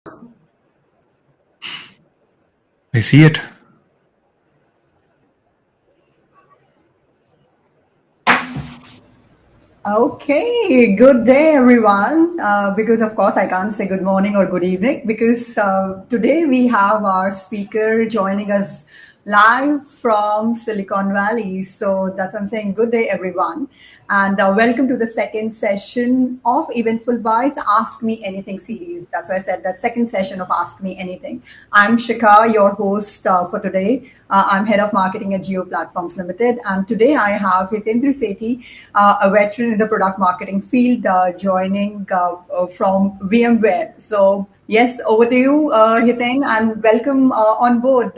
I see it. Okay, good day everyone. Because of course I can't say good morning or good evening because today we have our speaker joining us live from Silicon Valley. So that's what I'm saying. Good day everyone. And welcome to the second session of EventFUL Bytes Ask Me Anything series. That's why I said that second session of Ask Me Anything. I'm Shikha, your host for today. I'm head of marketing at Jio Platforms Limited. And today I have Hitendar Sethi, a veteran in the product marketing field, joining from VMware. So yes, over to you, Hiteng, and welcome on board.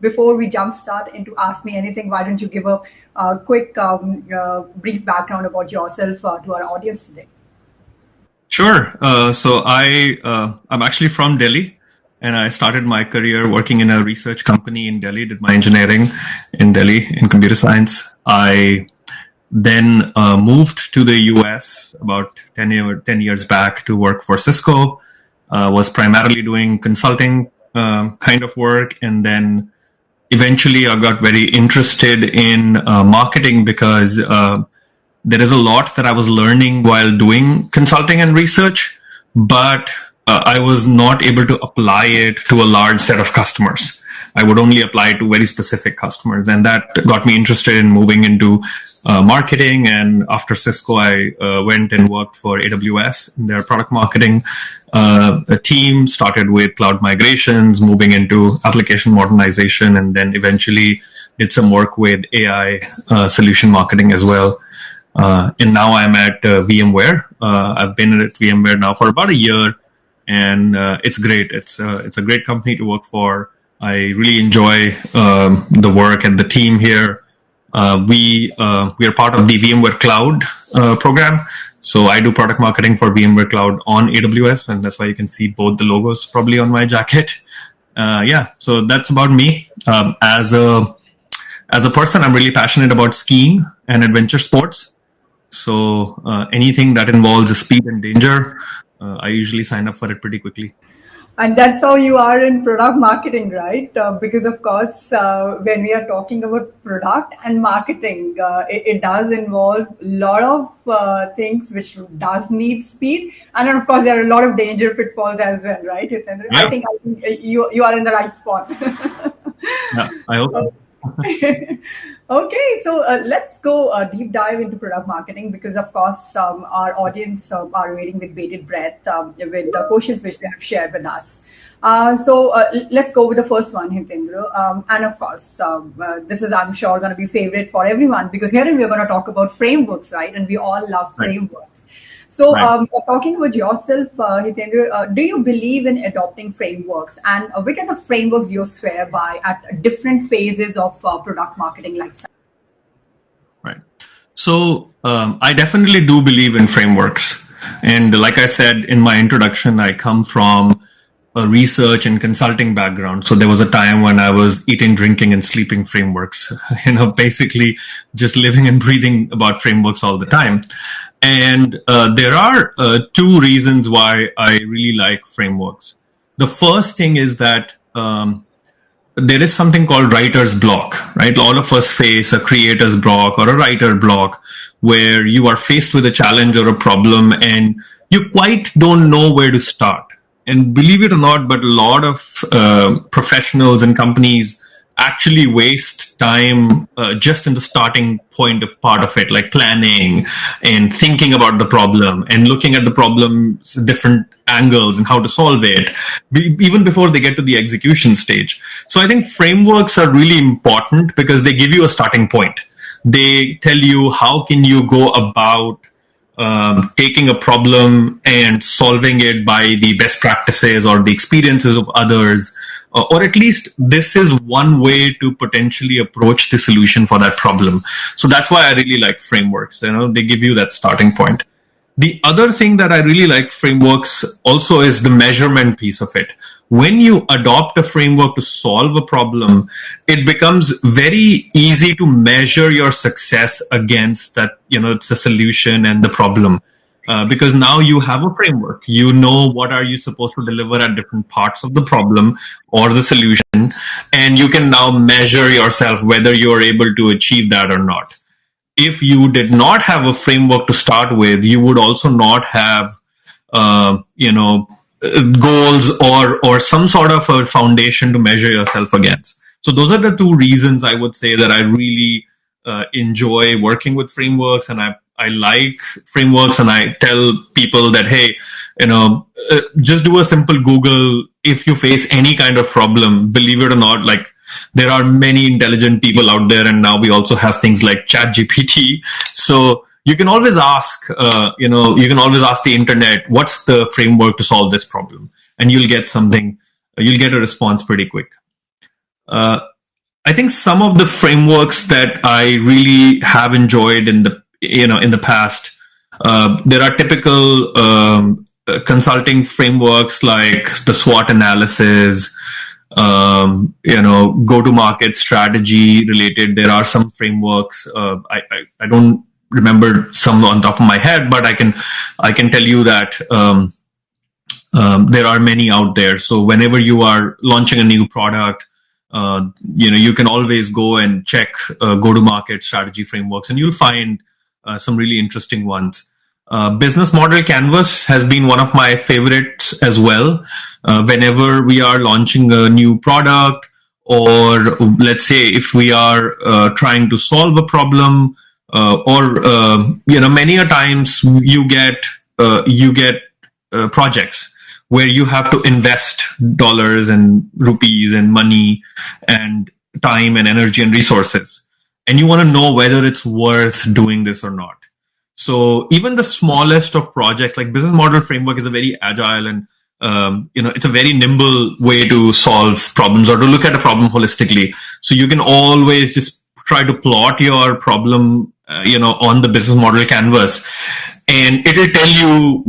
Before we jumpstart into Ask Me Anything, why don't you give a quick brief background about yourself to our audience today? Sure. I'm actually from Delhi, and I started my career working in a research company in Delhi, did my engineering in Delhi in computer science. I then moved to the US about 10 years back to work for Cisco, was primarily doing consulting kind of work, and then eventually I got very interested in marketing because there is a lot that I was learning while doing consulting and research, but I was not able to apply it to a large set of customers. I would only apply it to very specific customers, and that got me interested in moving into marketing. And after Cisco, I went and worked for AWS in their product marketing team, started with cloud migrations, moving into application modernization, and then eventually did some work with AI solution marketing as well. And now I'm at VMware. I've been at VMware now for about a year, and it's great. It's a great company to work for. I really enjoy the work and the team here. We are part of the VMware Cloud program. So I do product marketing for VMware Cloud on AWS, and that's why you can see both the logos probably on my jacket. So that's about me. As a person, I'm really passionate about skiing and adventure sports. So anything that involves speed and danger, I usually sign up for it pretty quickly. And that's how you are in product marketing, right? Because of course, when we are talking about product and marketing, it does involve a lot of things which does need speed. And then of course, there are a lot of danger pitfalls as well, right? Yeah. I think you are in the right spot. Yeah, I hope. Okay, so let's go deep dive into product marketing because, of course, our audience are waiting with bated breath with the questions which they have shared with us. Let's go with the first one, Hitendra. And of course, this is, I'm sure, going to be favorite for everyone because here we're going to talk about frameworks, right? And we all love frameworks. So, talking about yourself, Hitendra, do you believe in adopting frameworks, and which are the frameworks you swear by at different phases of product marketing lifecycle? Right. So, I definitely do believe in frameworks, and like I said in my introduction, I come from a research and consulting background. So there was a time when I was eating, drinking, and sleeping frameworks. Basically just living and breathing about frameworks all the time. And there are two reasons why I really like frameworks. The first thing is that there is something called writer's block, right? All of us face a creator's block or a writer block where you are faced with a challenge or a problem and you quite don't know where to start. And believe it or not, but a lot of professionals and companies actually waste time just in the starting point of part of it, like planning and thinking about the problem and looking at the problem's different angles and how to solve it, even before they get to the execution stage. So I think frameworks are really important because they give you a starting point. They tell you how can you go about taking a problem and solving it by the best practices or the experiences of others, or at least this is one way to potentially approach the solution for that problem. So that's why I really like frameworks. They give you that starting point. The other thing that I really like frameworks also is the measurement piece of it. When you adopt a framework to solve a problem, it becomes very easy to measure your success against that, it's the solution and the problem. because now you have a framework. You know what are you supposed to deliver at different parts of the problem or the solution, and you can now measure yourself whether you are able to achieve that or not. If you did not have a framework to start with, you would also not have, goals or some sort of a foundation to measure yourself against. So those are the two reasons I would say that I really enjoy working with frameworks, and I like frameworks, and I tell people that, hey, just do a simple Google if you face any kind of problem. Believe it or not, like there are many intelligent people out there, and now we also have things like ChatGPT. So you can always ask, you can always ask the internet, what's the framework to solve this problem, and you'll get something. You'll get a response pretty quick. I think some of the frameworks that I really have enjoyed in the past, there are typical consulting frameworks like the SWOT analysis, go-to-market strategy related. There are some frameworks. I don't remember some on top of my head, but I can tell you that there are many out there. So whenever you are launching a new product, you can always go and check go-to-market strategy frameworks, and you'll find some really interesting ones. Business model canvas has been one of my favorites as well. Whenever we are launching a new product, or let's say if we are trying to solve a problem, many a times you get projects where you have to invest dollars and rupees and money and time and energy and resources, and you want to know whether it's worth doing this or not. So even the smallest of projects, like business model framework, is a very agile and it's a very nimble way to solve problems or to look at a problem holistically. So you can always just try to plot your problem, on the business model canvas, and it'll tell you,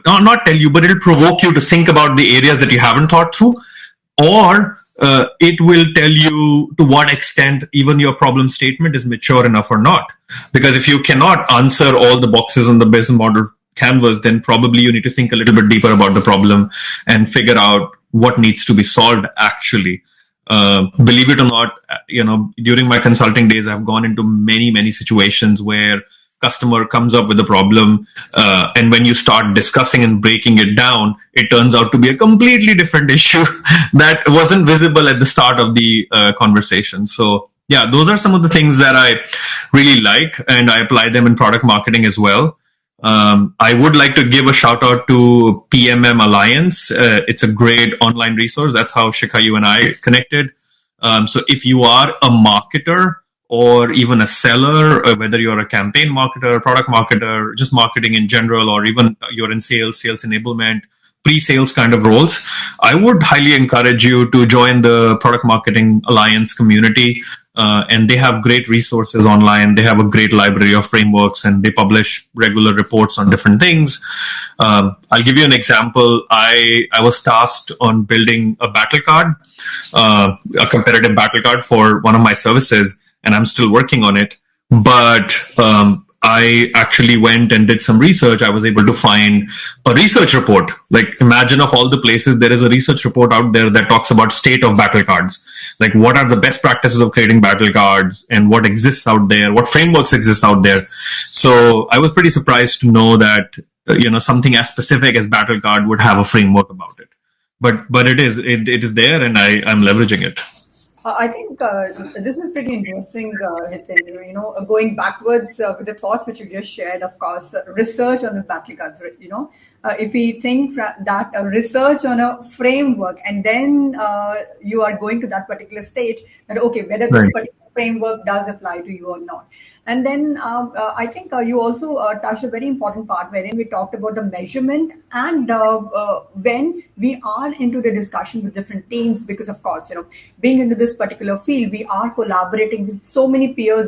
not tell you, but it'll provoke you to think about the areas that you haven't thought through, or it will tell you to what extent even your problem statement is mature enough or not. Because if you cannot answer all the boxes on the business model canvas, then probably you need to think a little bit deeper about the problem and figure out what needs to be solved actually. Believe it or not, during my consulting days, I've gone into many situations where customer comes up with a problem, and when you start discussing and breaking it down, it turns out to be a completely different issue that wasn't visible at the start of the conversation. So yeah, those are some of the things that I really like, and I apply them in product marketing as well. I would like to give a shout out to PMM Alliance. It's a great online resource. That's how Shikha, you and I connected. So if you are a marketer or even a seller, whether you're a campaign marketer, product marketer, just marketing in general, or even you're in sales enablement, pre-sales kind of roles, I would highly encourage you to join the Product Marketing Alliance community. And they have great resources online. They have a great library of frameworks, and they publish regular reports on different things. I'll give you an example. I was tasked on building a battle card, a competitive battle card for one of my services, and I'm still working on it. But I actually went and did some research. I was able to find a research report. Like, imagine of all the places, there is a research report out there that talks about state of battle cards. Like, what are the best practices of creating battle cards, and what exists out there, what frameworks exist out there. So I was pretty surprised to know that, something as specific as battle card would have a framework about it. But it is there, and I'm leveraging it. I think this is pretty interesting, Hitendar. Going backwards with the thoughts which you just shared, of course, research on the battle cards, if we think that research on a framework, and then you are going to that particular stage, that, okay, whether this particular framework does apply to you or not. And then I think you also touched a very important part wherein we talked about the measurement, and when we are into the discussion with different teams, because of course, being into this particular field, we are collaborating with so many peers,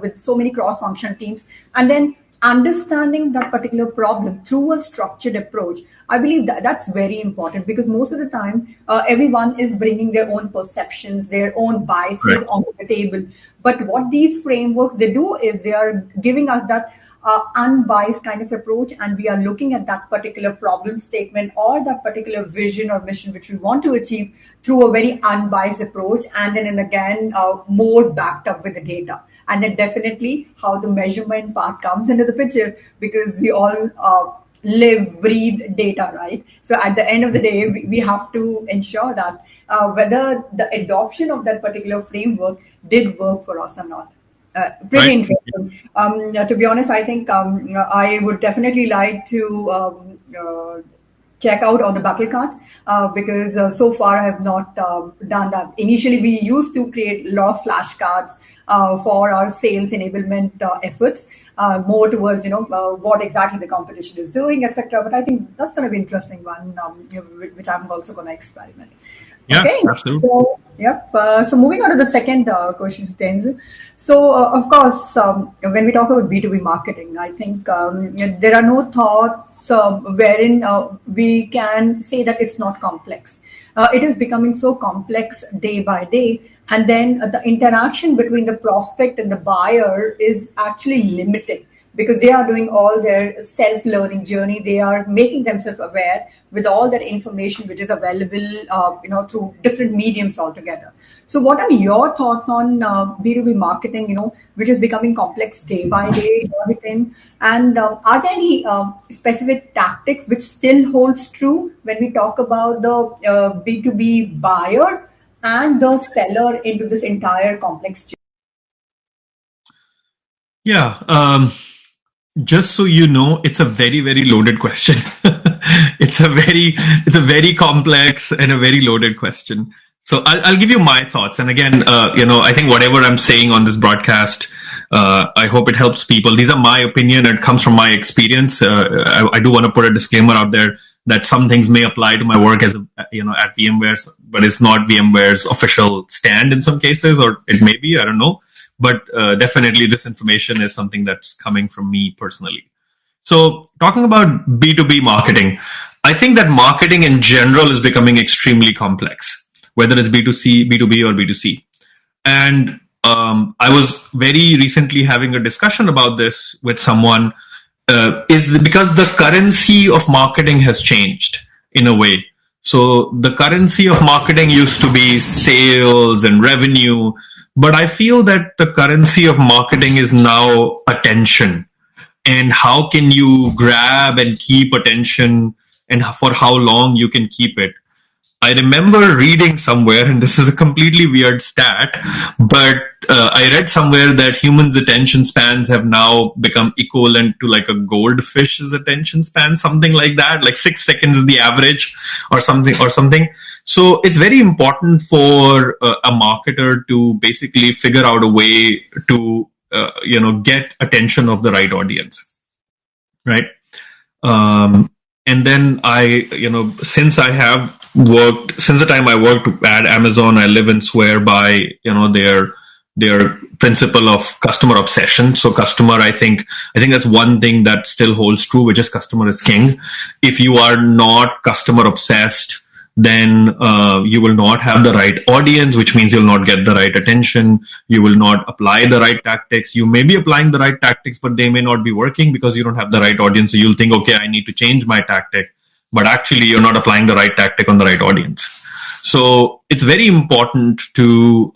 with so many cross-functional teams, and then understanding that particular problem through a structured approach. I believe that that's very important, because most of the time everyone is bringing their own perceptions, their own biases on the table. But what these frameworks, they do is they are giving us that unbiased kind of approach, and we are looking at that particular problem statement or that particular vision or mission which we want to achieve through a very unbiased approach, and then again more backed up with the data. And then definitely how the measurement part comes into the picture, because we all live, breathe data, right? So at the end of the day, we have to ensure that whether the adoption of that particular framework did work for us or not. Pretty Right. interesting. To be honest, I think I would definitely like to check out on the battle cards, because so far I have not done that. Initially, we used to create a lot of flashcards for our sales enablement efforts, more towards what exactly the competition is doing, etc. But I think that's going to be an interesting one, which I'm also going to experiment. Yeah, Okay, absolutely. so yep. So moving on to the second question, Hitendra. So of course, when we talk about B2B marketing, I think there are no thoughts wherein we can say that it's not complex. It is becoming so complex day by day, and then the interaction between the prospect and the buyer is actually limited, because they are doing all their self-learning journey. They are making themselves aware with all that information which is available, through different mediums altogether. So, what are your thoughts on B2B marketing? Which is becoming complex day by day, Nitin? And are there any specific tactics which still holds true when we talk about the B2B buyer and the seller into this entire complex journey? Yeah. Just so you know, it's a very, very loaded question. It's a very complex and a very loaded question. So I'll give you my thoughts. And again, I think whatever I'm saying on this broadcast, I hope it helps people. These are my opinion. It comes from my experience. I do want to put a disclaimer out there that some things may apply to my work at VMware, but it's not VMware's official stand in some cases, or it may be, I don't know. But definitely this information is something that's coming from me personally. So talking about B2B marketing, I think that marketing in general is becoming extremely complex, whether it's B2C, B2B, or B2C. And I was very recently having a discussion about this with someone, is because the currency of marketing has changed in a way. So the currency of marketing used to be sales and revenue, but I feel that the currency of marketing is now attention. And how can you grab and keep attention, and for how long you can keep it? I remember reading somewhere, and this is a completely weird stat, but I read somewhere that humans' attention spans have now become equivalent to like a goldfish's attention span, something like that. Like 6 seconds is the average, or something. So it's very important for a marketer to basically figure out a way to get attention of the right audience, right? And then since the time I worked at Amazon, I live and swear by, their principle of customer obsession. So I think that's one thing that still holds true, which is customer is king. If you are not customer obsessed, then you will not have the right audience, which means you'll not get the right attention. You will not apply the right tactics. You may be applying the right tactics, but they may not be working because you don't have the right audience. So you'll think, okay, I need to change my tactic, but actually you're not applying the right tactic on the right audience. So it's very important to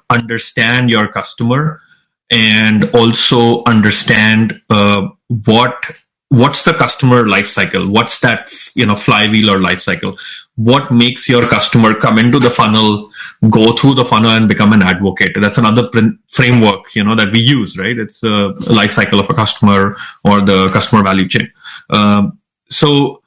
understand your customer, and also understand what's the customer life cycle. What's that flywheel or life cycle? What makes your customer come into the funnel, go through the funnel, and become an advocate? That's another framework that we use, right? It's a life cycle of a customer, or the customer value chain. So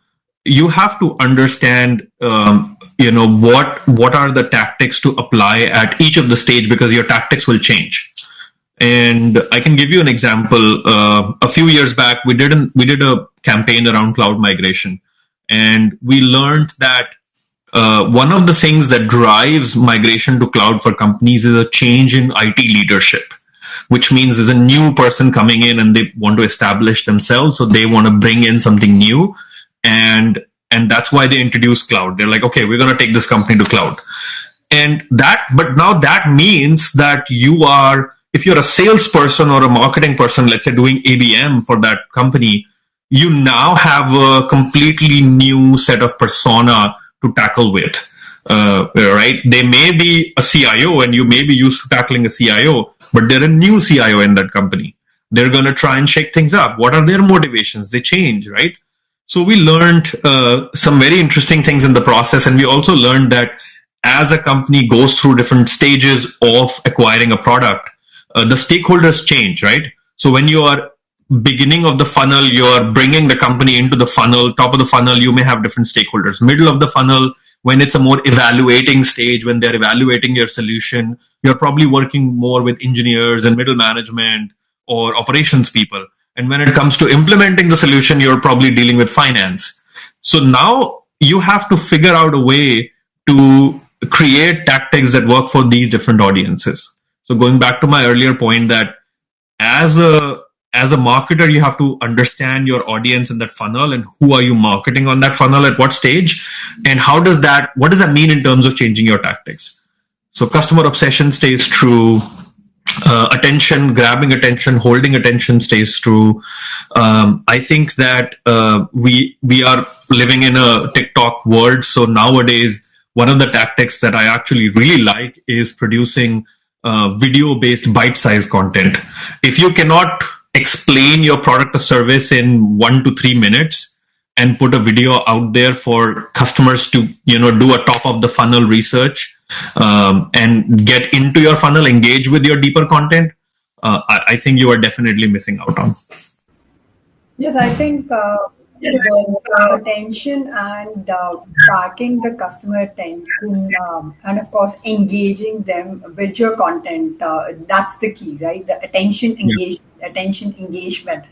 you have to understand what are the tactics to apply at each of the stage, because your tactics will change. And I can give you an example. A few years back, we did a campaign around cloud migration, and we learned that one of the things that drives migration to cloud for companies is a change in IT leadership, which means there's a new person coming in and they want to establish themselves, so they want to bring in something new, and that's why they introduce cloud. They're like, okay, we're going to take this company to cloud, but now that means that you are if you're a salesperson or a marketing person, let's say doing ABM for that company, you now have a completely new set of persona to tackle with. Right? They may be a CIO and you may be used to tackling a CIO, but they're a new CIO in that company. They're going to try and shake things up. What are their motivations? They change, right? So we learned some very interesting things in the process. And we also learned that as a company goes through different stages of acquiring a product, the stakeholders change, right? So when you are beginning of the funnel, you are bringing the company into the funnel. Top of the funnel, you may have different stakeholders. Middle of the funnel, when it's a more evaluating stage, when they're evaluating your solution, you're probably working more with engineers and middle management or operations people. And when it comes to implementing the solution, you're probably dealing with finance. So now you have to figure out a way to create tactics that work for these different audiences. So going back to my earlier point that as a marketer, you have to understand your audience in that funnel and who are you marketing on that funnel at what stage, and what does that mean in terms of changing your tactics. So customer obsession stays true. Grabbing attention, holding attention stays true. I think that we are living in a TikTok world. So nowadays, one of the tactics that I actually really like is producing video-based bite-sized content. If you cannot explain your product or service in 1 to 3 minutes and put a video out there for customers to do a top of the funnel research and get into your funnel, engage with your deeper content, I think you are definitely missing out on. Yes, I think the attention and tracking the customer attention and of course engaging them with your content, that's the key, right? The attention engagement.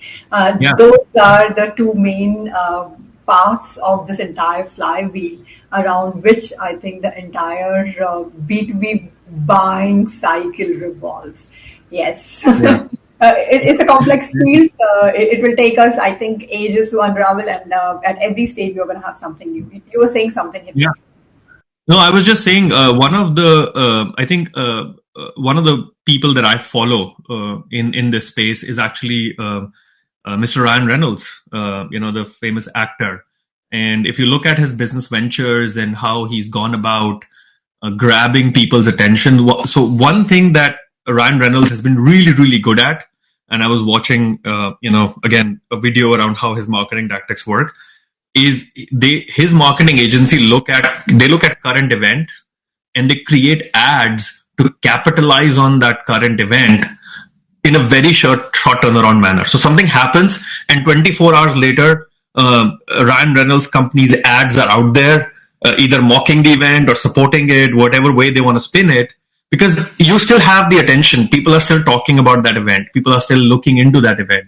Those are the two main parts of this entire flywheel around which I think the entire B2B buying cycle revolves. Yes. Yeah. It's a complex field. It will take us, I think, ages to unravel, and at every stage we're going to have something new. You were saying something. Yeah. No, I was just saying one of the people that I follow in this space is actually Mr. Ryan Reynolds, the famous actor. And if you look at his business ventures and how he's gone about grabbing people's attention, so one thing that Ryan Reynolds has been really, really good at, and I was watching, again, a video around how his marketing tactics work, is his marketing agency look at current events and they create ads to capitalize on that current event in a very short turnaround manner. So something happens and 24 hours later, Ryan Reynolds' company's ads are out there, either mocking the event or supporting it, whatever way they want to spin it. Because you still have the attention. People are still talking about that event. People are still looking into that event,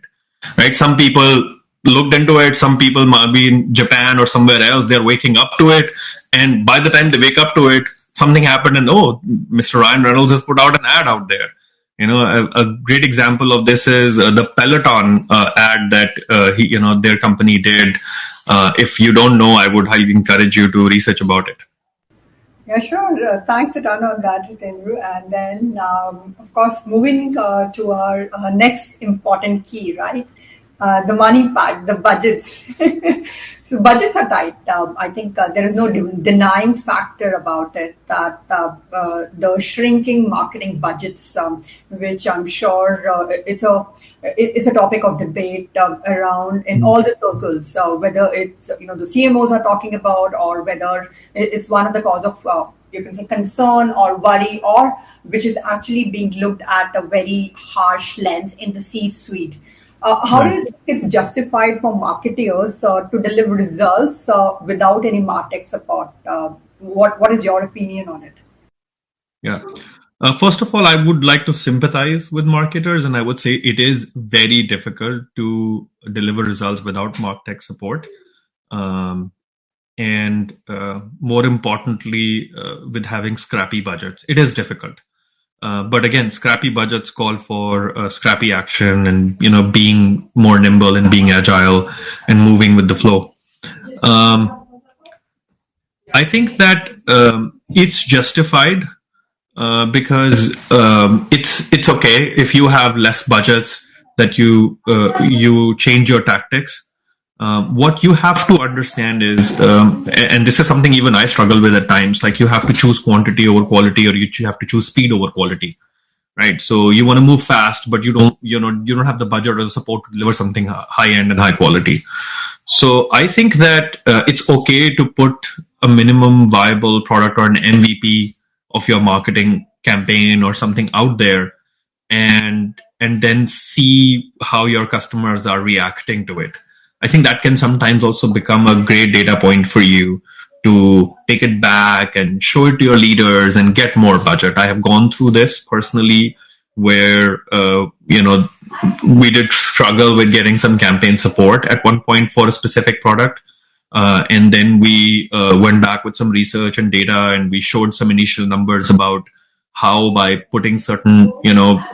right? Some people looked into it. Some people might be in Japan or somewhere else. They're waking up to it. And by the time they wake up to it, something happened and, Mr. Ryan Reynolds has put out an ad out there. A great example of this is the Peloton ad that their company did. If you don't know, I would highly encourage you to research about it. Yeah, sure. Thanks a ton on that, Hitendar. And then, of course, moving to our next important key, right? The money part, the budgets. So budgets are tight. I think there is no denying factor about it that the shrinking marketing budgets, which I'm sure it's a topic of debate around in all the circles, whether it's the CMOs are talking about, or whether it's one of the cause of you can say concern or worry, or which is actually being looked at a very harsh lens in the C-suite. How do you think it's justified for marketers to deliver results without any MarTech support? What is your opinion on it? Yeah. First of all, I would like to sympathize with marketers, and I would say it is very difficult to deliver results without MarTech support. And more importantly, with having scrappy budgets, it is difficult. But again, scrappy budgets call for scrappy action and being more nimble and being agile and moving with the flow. I think that it's justified because it's okay if you have less budgets that you change your tactics. What you have to understand is, and this is something even I struggle with at times. Like you have to choose quantity over quality, or you have to choose speed over quality, right? So you want to move fast, but you don't have the budget or the support to deliver something high end and high quality. So I think that it's okay to put a minimum viable product or an MVP of your marketing campaign or something out there, and then see how your customers are reacting to it. I think that can sometimes also become a great data point for you to take it back and show it to your leaders and get more budget. I have gone through this personally where we did struggle with getting some campaign support at one point for a specific product. And then we went back with some research and data, and we showed some initial numbers about how by putting certain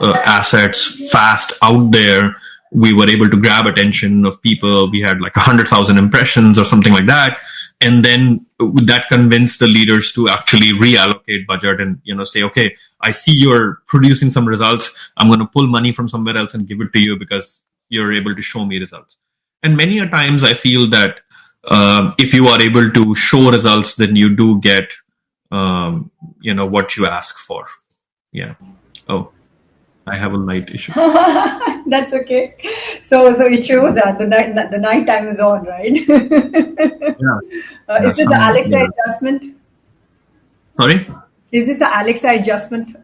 assets fast out there, we were able to grab attention of people. We had like 100,000 impressions or something like that, and then that convinced the leaders to actually reallocate budget and say, okay, I see you're producing some results. I'm going to pull money from somewhere else and give it to you because you're able to show me results. And many a times I feel that if you are able to show results, then you do get what you ask for. Yeah. Oh, I have a light issue. That's okay. So it shows that the night time is on, right? Yeah. Is this the Alexa adjustment? Sorry? Is this an Alexa adjustment?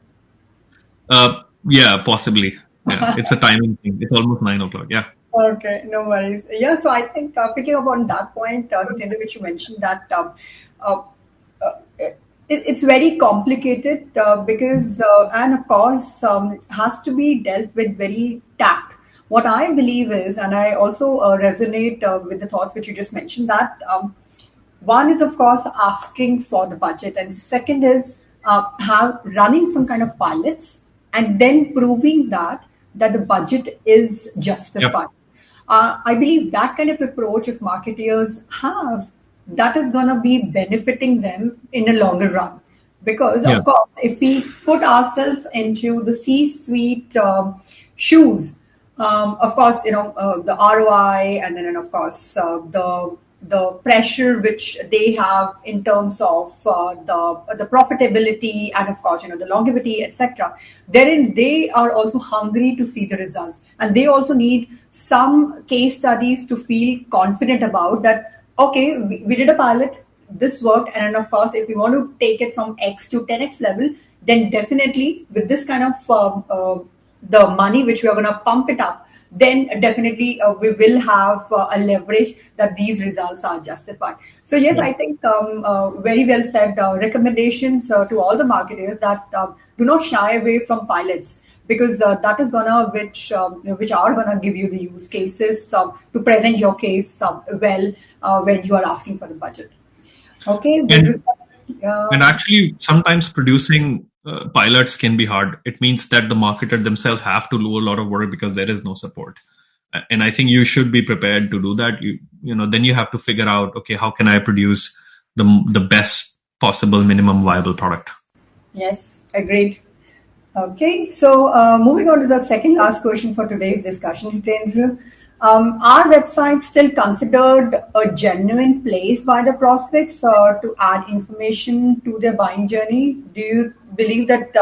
Yeah, possibly. Yeah, it's a timing thing. It's almost 9 o'clock. Yeah. Okay, no worries. Yeah, so I think picking up on that point, Hitendar, which you mentioned, that it's very complicated because, and of course, has to be dealt with very tact. What I believe is, and I also resonate with the thoughts which you just mentioned, that one is, of course, asking for the budget, and second is have running some kind of pilots and then proving that the budget is justified. Yep. I believe that kind of approach, if marketeers have, that is going to be benefiting them in a longer run. Because, of course, if we put ourselves into the C-suite shoes, of course, the ROI, and then, of course, the pressure which they have in terms of the profitability and, of course, the longevity, etc. Therein, they are also hungry to see the results, and they also need some case studies to feel confident about that. Okay, we did a pilot, this worked, and then, of course, if we want to take it from X to 10X level, then definitely with this kind of the money which we are going to pump it up, then definitely we will have a leverage that these results are justified. So yes, I think very well said. Recommendations to all the marketers that do not shy away from pilots, because that is gonna which are gonna give you the use cases to present your case well when you are asking for the budget. Okay. And actually, sometimes producing pilots can be hard. It means that the marketer themselves have to do a lot of work because there is no support. And I think you should be prepared to do that. Then you have to figure out, okay, how can I produce the best possible minimum viable product? Yes, agreed. Okay, so moving on to the second last question for today's discussion, Hitendra. Are websites still considered a genuine place by the prospects to add information to their buying journey? Do you believe that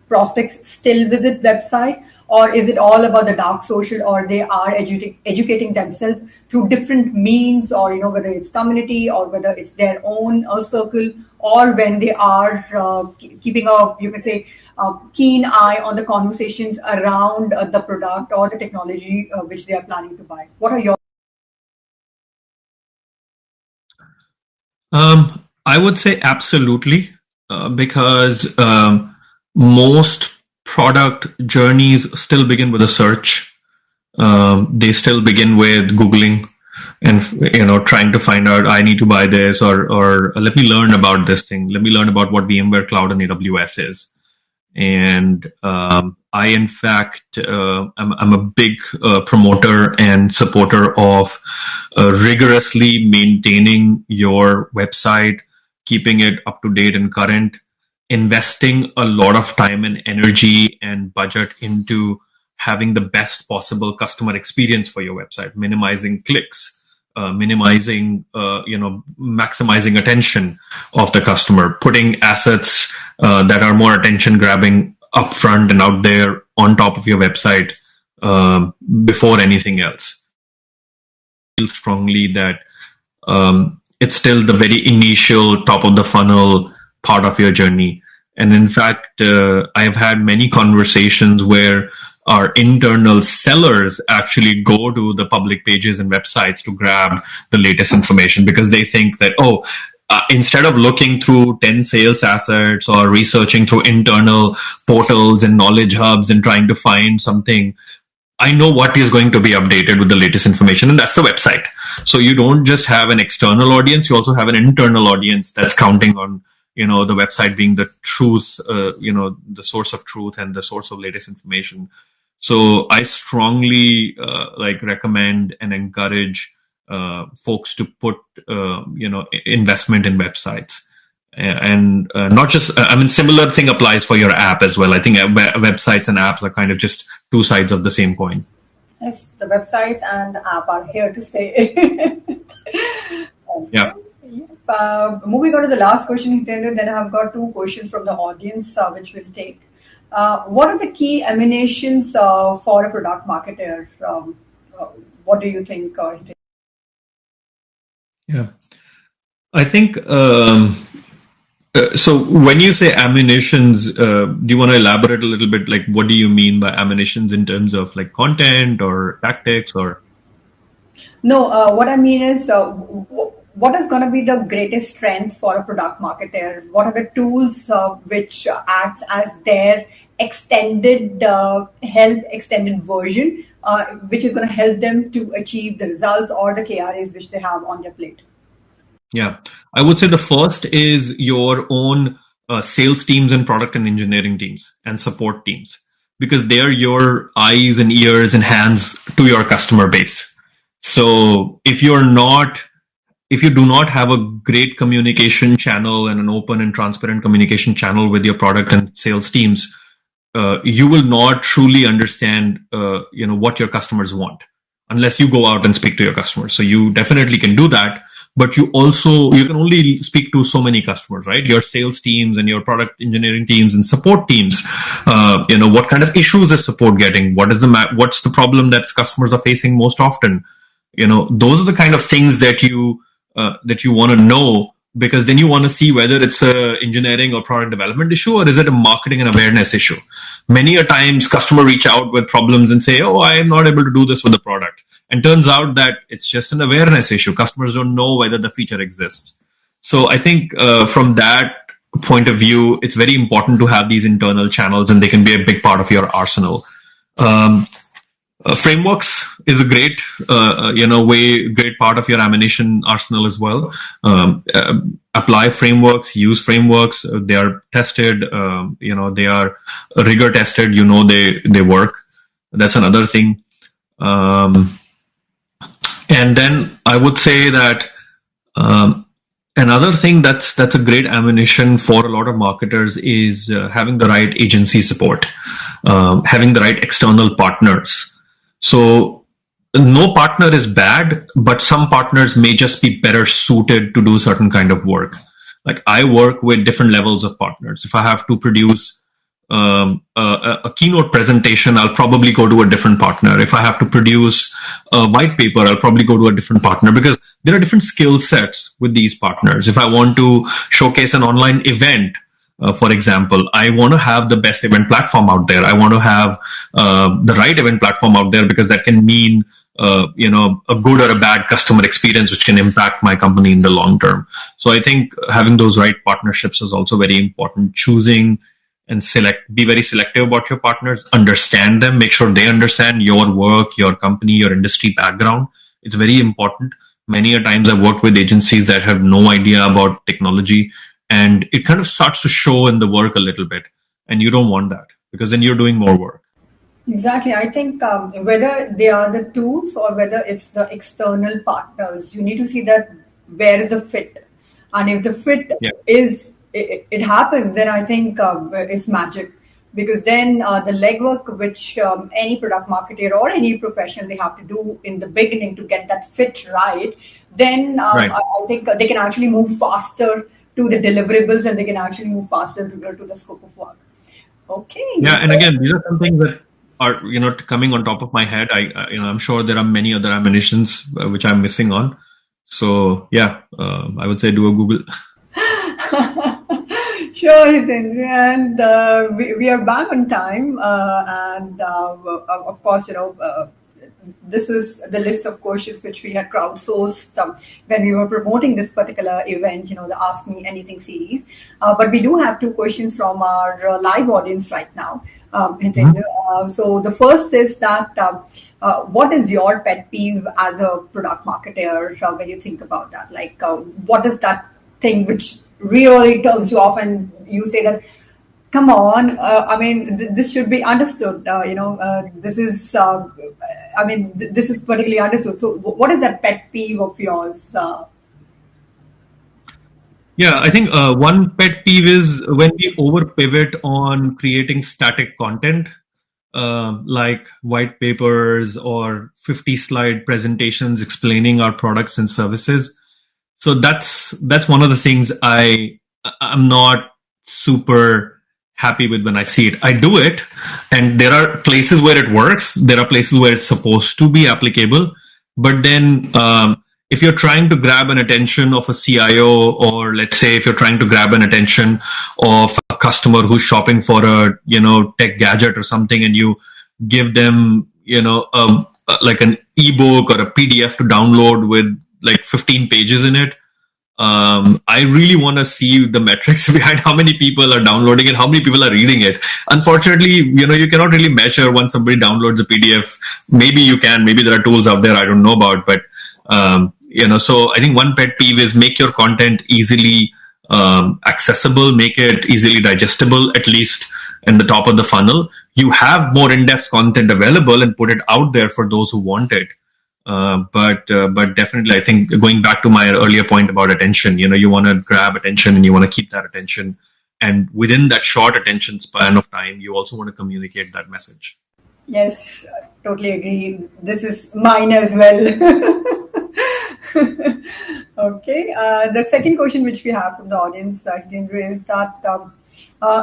prospects still visit website, or is it all about the dark social, or they are educating themselves through different means, or whether it's community or whether it's their own circle, or when they are keeping a, you can say, keen eye on the conversations around the product or the technology which they are planning to buy? What are your? I would say absolutely, because most product journeys still begin with a search. They still begin with Googling and trying to find out, I need to buy this, or let me learn about this thing. Let me learn about what VMware Cloud and AWS is. And I, in fact, I'm a big promoter and supporter of rigorously maintaining your website, keeping it up to date and current. investing a lot of time and energy and budget into having the best possible customer experience for your website, minimizing clicks, minimizing, maximizing attention of the customer, putting assets that are more attention grabbing upfront and out there on top of your website before anything else. I feel strongly that it's still the very initial top of the funnel part of your journey. And in fact, I've had many conversations where our internal sellers actually go to the public pages and websites to grab the latest information because they think that, instead of looking through 10 sales assets or researching through internal portals and knowledge hubs and trying to find something, I know what is going to be updated with the latest information, and that's the website. So you don't just have an external audience, you also have an internal audience that's counting on, the website being the truth, the source of truth and the source of latest information. So I strongly recommend and encourage folks to put, investment in websites. And not just, similar thing applies for your app as well. I think websites and apps are kind of just two sides of the same coin. Yes, the websites and the app are here to stay. Yeah. Moving on to the last question, Hitendar, then I've got two questions from the audience, which we'll take. What are the key emanations for a product marketer? What do you think, Hitendar? Yeah. I think, so when you say ammunitions, do you want to elaborate a little bit? Like, what do you mean by ammunitions in terms of like content or tactics or? No, what I mean is, what is going to be the greatest strength for a product marketer? What are the tools which acts as their extended version, which is going to help them to achieve the results or the KRAs which they have on their plate? Yeah, I would say the first is your own sales teams and product and engineering teams and support teams, because they're your eyes and ears and hands to your customer base. So if you do not have a great communication channel and an open and transparent communication channel with your product and sales teams, you will not truly understand, what your customers want unless you go out and speak to your customers. So you definitely can do that. But you can only speak to so many customers, right? Your sales teams and your product engineering teams and support teams. What kind of issues is support getting? What's the problem that customers are facing most often? Those are the kind of things that you want to know, because then you want to see whether it's a engineering or product development issue or is it a marketing and awareness issue. Many a times customers reach out with problems and say, I am not able to do this with the product. And turns out that it's just an awareness issue. Customers don't know whether the feature exists. So I think from that point of view, it's very important to have these internal channels, and they can be a big part of your arsenal. Frameworks is a great, great part of your ammunition arsenal as well. Apply frameworks, use frameworks. They are tested. They are rigor tested. They work. That's another thing. And then I would say that another thing that's a great ammunition for a lot of marketers is having the right agency support, having the right external partners. So no partner is bad, but some partners may just be better suited to do certain kind of work. Like I work with different levels of partners. If I have to produce a keynote presentation, I'll probably go to a different partner. If I have to produce a white paper, I'll probably go to a different partner, because there are different skill sets with these partners. If I want to showcase an online event, for example, I want to have the best event platform out there. I want to have the right event platform out there, because that can mean a good or a bad customer experience, which can impact my company in the long term. So I think having those right partnerships is also very important. Choosing and be very selective about your partners, understand them, make sure they understand your work, your company, your industry background. It's very important. Many a times I've worked with agencies that have no idea about technology, and it kind of starts to show in the work a little bit. And you don't want that, because then you're doing more work. Exactly. I think whether they are the tools or whether it's the external partners, you need to see that where is the fit. And if the fit is it happens, then I think it's magic. Because then the legwork which any product marketer or any professional they have to do in the beginning to get that fit right, then Right. I think they can actually move faster to the deliverables, and they can actually move faster to the scope of work. Okay, Yeah, and so again, these are some things that are coming on top of my head. I'm sure there are many other ammunitions which I'm missing on. So yeah, I would say do a Google. sure, Hitendra, and we are back on time, and of course, this is the list of questions which we had crowdsourced when we were promoting this particular event, the Ask Me Anything series. But we do have two questions from our live audience right now. Hitendra. So the first is that what is your pet peeve as a product marketer when you think about that? Like, what is that thing which really turns you off and you say that, come on, I mean, this should be understood. This is, this is particularly understood. So, what is that pet peeve of yours? Yeah, I think one pet peeve is when we over pivot on creating static content, like white papers or 50 slide presentations explaining our products and services. So that's one of the things I'm not super happy with when I see it. I do it, and there are places where it works. There are places where it's supposed to be applicable. But then, if you're trying to grab an attention of a CIO, or let's say if you're trying to grab an attention of a customer who's shopping for a tech gadget or something, and you give them like an ebook or a PDF to download with like 15 pages in it. I really want to see the metrics behind how many people are downloading it, how many people are reading it. Unfortunately, you cannot really measure once somebody downloads a PDF. Maybe you can, maybe there are tools out there I don't know about, but so I think one pet peeve is make your content easily accessible, make it easily digestible, at least in the top of the funnel. You have more in-depth content available and put it out there for those who want it. But definitely, I think going back to my earlier point about attention, you want to grab attention and you want to keep that attention. And within that short attention span of time, you also want to communicate that message. Yes, totally agree. This is mine as well. Okay. The second question which we have from the audience, Hitendra, is that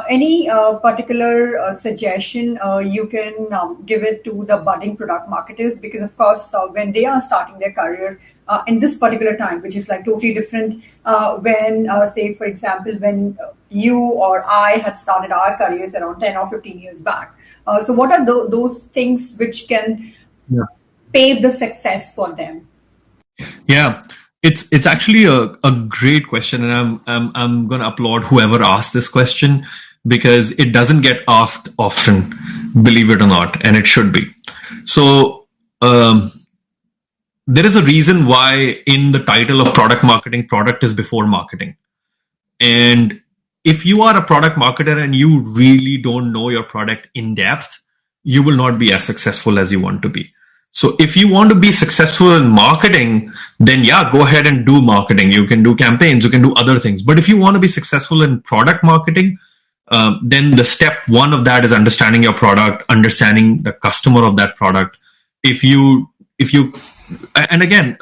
any particular suggestion you can give it to the budding product marketers? Because of course, when they are starting their career in this particular time, which is like totally different when, say, for example, when you or I had started our careers around 10 or 15 years back. So what are those things which can pave the success for them? Yeah, it's actually a great question, and I'm going to applaud whoever asked this question, because it doesn't get asked often, believe it or not, and it should be. So there is a reason why in the title of product marketing, product is before marketing. And if you are a product marketer and you really don't know your product in depth, you will not be as successful as you want to be. So if you want to be successful in marketing, then go ahead and do marketing. You can do campaigns, you can do other things. But if you want to be successful in product marketing, then the step one of that is understanding your product, understanding the customer of that product. And again,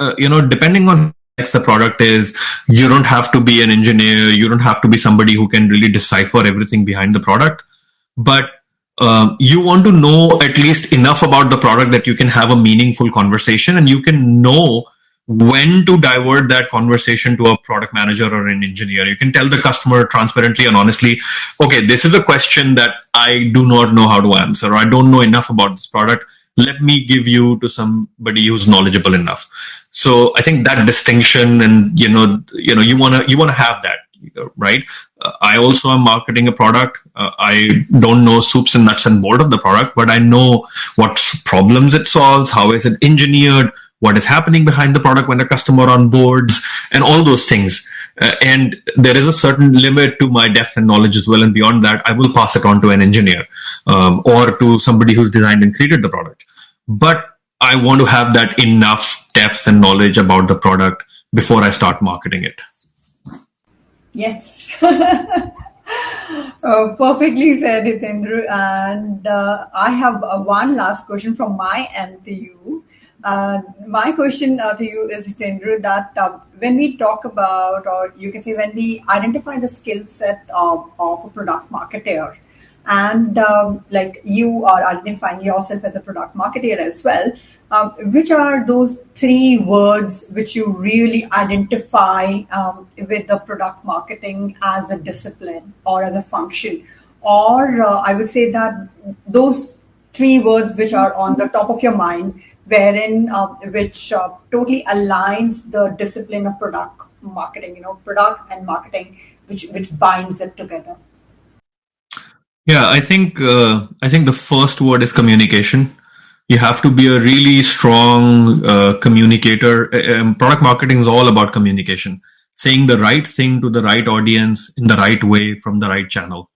depending on what the product is, you don't have to be an engineer. You don't have to be somebody who can really decipher everything behind the product. But you want to know at least enough about the product that you can have a meaningful conversation, and you can know when to divert that conversation to a product manager or an engineer. You can tell the customer transparently and honestly, okay, this is a question that I do not know how to answer, or I don't know enough about this product. Let me give you to somebody who's knowledgeable enough. So I think that distinction, and you want to have that. Right. I also am marketing a product. I don't know soups and nuts and bolts of the product, but I know what problems it solves, how is it engineered, what is happening behind the product when the customer onboards, and all those things. And there is a certain limit to my depth and knowledge as well. And beyond that, I will pass it on to an engineer or to somebody who's designed and created the product. But I want to have that enough depth and knowledge about the product before I start marketing it. Yes. Perfectly said, Hitendra. And I have one last question from my end to you. My question to you is, Hitendra, that when we talk about, or you can say when we identify the skill set of a product marketer, and like you are identifying yourself as a product marketer as well, which are those three words which you really identify with the product marketing as a discipline or as a function? Or I would say that those three words which are on the top of your mind, wherein which totally aligns the discipline of product marketing, product and marketing, which binds it together. Yeah, I think the first word is communication. You have to be a really strong communicator. Product marketing is all about communication, saying the right thing to the right audience in the right way from the right channel.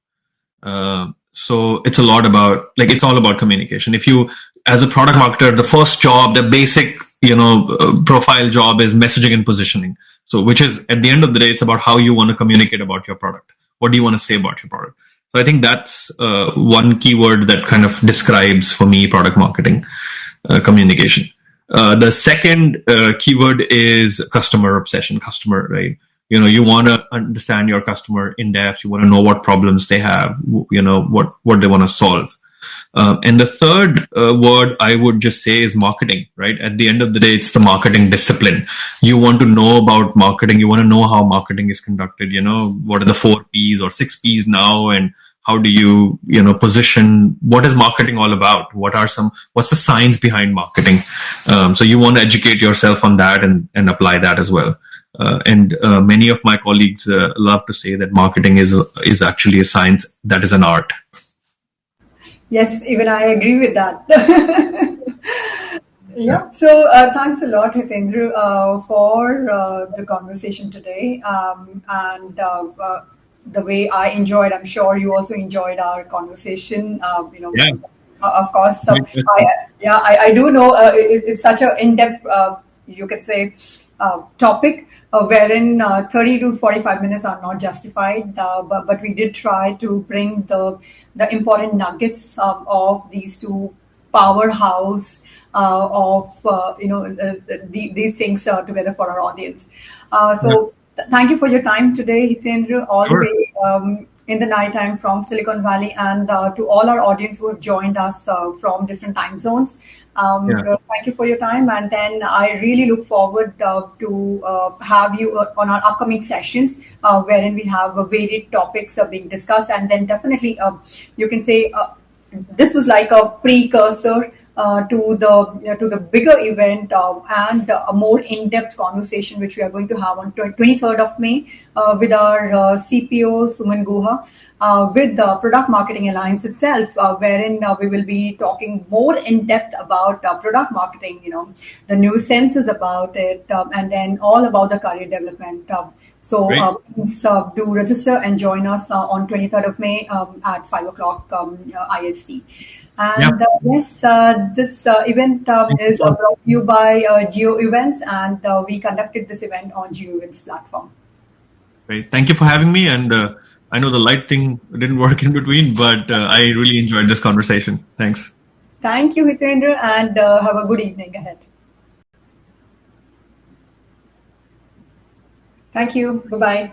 So it's a lot about, like, it's all about communication. If you, as a product marketer, the first job, the basic, profile job is messaging and positioning. So, which is at the end of the day, it's about how you want to communicate about your product. What do you want to say about your product? So I think that's one keyword that kind of describes for me product marketing, communication. The second keyword is customer obsession, customer, right? You want to understand your customer in depth. You want to know what problems they have, what they want to solve. And the third word I would just say is marketing, right? At the end of the day, it's the marketing discipline. You want to know about marketing. You want to know how marketing is conducted. What are the 4 Ps or 6 Ps now, and how do you, position? What is marketing all about? What's the science behind marketing? So you want to educate yourself on that and apply that as well. And many of my colleagues love to say that marketing is actually a science that is an art. Yes, even I agree with that. Yeah. Yeah. So thanks a lot, Hitendra, for the conversation today. And the way I enjoyed, I'm sure you also enjoyed our conversation. Yeah. Of course. So I do know it's such an in-depth, you could say, topic wherein 30 to 45 minutes are not justified, but we did try to bring the important nuggets of these two powerhouse of these things together for our audience. Yeah. Thank you for your time today, Hitendra, all the Sure. way in the night time from Silicon Valley, and to all our audience who have joined us from different time zones. Yeah. Thank you for your time, and then I really look forward to have you on our upcoming sessions, wherein we have varied topics being discussed, and then definitely you can say this was like a precursor to the bigger event and a more in-depth conversation which we are going to have on 23rd of May with our CPO Suman Guha with the Product Marketing Alliance itself, wherein we will be talking more in depth about product marketing, the new senses about it, and then all about the career development. So Great. please do register and join us on 23rd of May at 5 o'clock IST. Yeah. And yes, this event Thank you is so much. brought to you by JioEvents, and we conducted this event on JioEvents platform. Great. Thank you for having me. And I know the light thing didn't work in between, but I really enjoyed this conversation. Thanks. Thank you, Hitendra, and have a good evening ahead. Thank you. Bye bye.